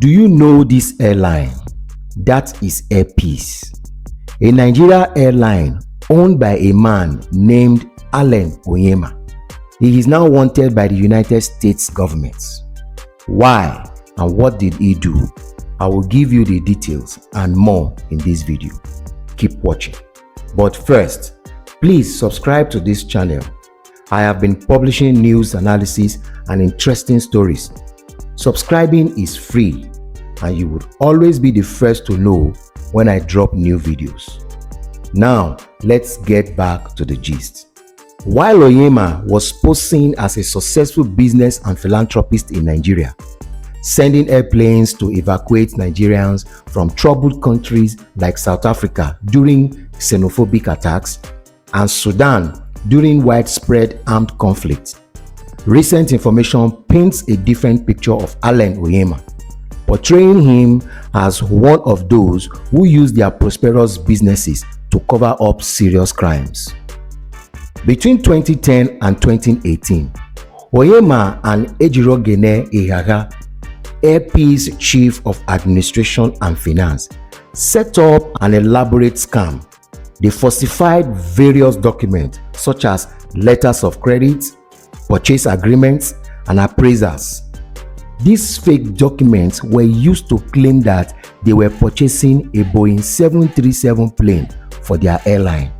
Do you know this airline? That is Air Peace, a Nigeria airline owned by a man named Allen Onyema. He is now wanted by the United States government. Why and what did he do? I will give you the details and more in this video. Keep watching. But first, please subscribe to this channel. I have been publishing news analysis and interesting stories. Subscribing is free and you would always be the first to know when I drop new videos. Now, let's get back to the gist. While Onyema was posing as a successful business and philanthropist in Nigeria, sending airplanes to evacuate Nigerians from troubled countries like South Africa during xenophobic attacks and Sudan during widespread armed conflict, recent information paints a different picture of Allen Onyema, portraying him as one of those who use their prosperous businesses to cover up serious crimes. Between 2010 and 2018, Onyema and Ejirogene Ehaga, Air Peace Chief of Administration and Finance, set up an elaborate scam. They falsified various documents such as letters of credit, purchase agreements, and appraisals. These fake documents were used to claim that they were purchasing a Boeing 737 plane for their airline.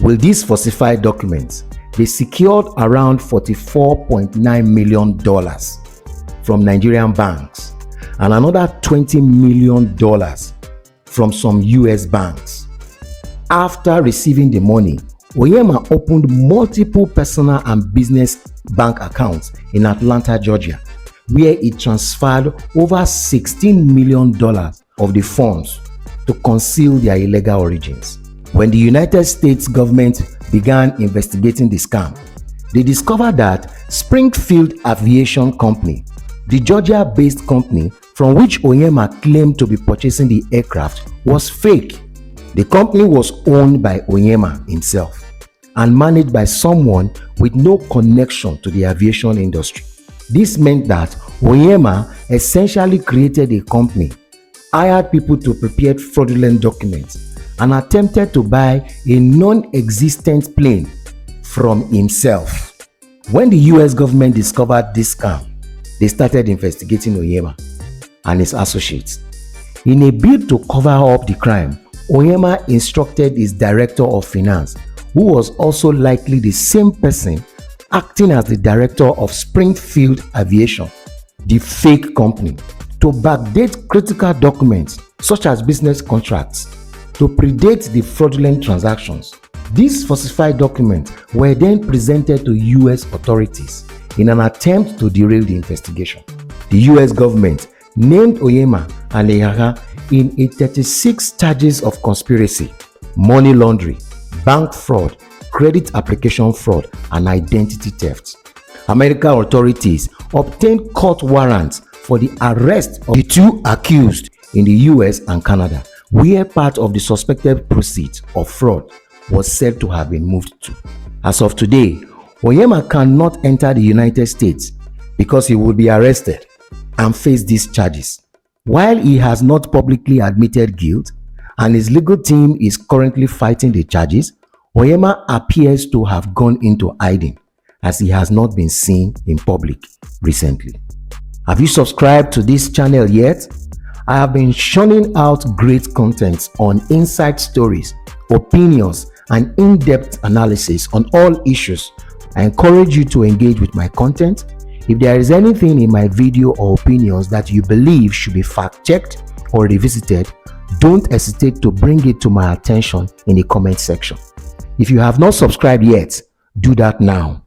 With these falsified documents, they secured around $44.9 million from Nigerian banks and another $20 million from some US banks. After receiving the money, Onyema opened multiple personal and business bank accounts in Atlanta, Georgia, where he transferred over $16 million of the funds to conceal their illegal origins. When the United States government began investigating the scam, they discovered that Springfield Aviation Company, the Georgia-based company from which Onyema claimed to be purchasing the aircraft, was fake. The company was owned by Onyema himself and managed by someone with no connection to the aviation industry. This meant that Onyema essentially created a company, hired people to prepare fraudulent documents, and attempted to buy a non-existent plane from himself. When the US government discovered this scam, they started investigating Onyema and his associates. In a bid to cover up the crime, Onyema instructed his director of finance, who was also likely the same person acting as the director of Springfield Aviation, the fake company, to backdate critical documents such as business contracts to predate the fraudulent transactions. These falsified documents were then presented to US authorities in an attempt to derail the investigation. The US government named Onyema and Ehaga in a 36 charges of conspiracy, money laundering, bank fraud, credit application fraud, and identity theft. American authorities obtained court warrants for the arrest of the two accused in the US and Canada, where part of the suspected proceeds of fraud was said to have been moved to. As of today, Onyema cannot enter the United States because he will be arrested and face these charges. While he has not publicly admitted guilt and his legal team is currently fighting the charges, Onyema appears to have gone into hiding as he has not been seen in public recently. Have you subscribed to this channel yet? I have been churning out great content on inside stories, opinions, and in-depth analysis on all issues. I encourage you to engage with my content. If there is anything in my video or opinions that you believe should be fact-checked or revisited, don't hesitate to bring it to my attention in the comment section. If you have not subscribed yet, do that now.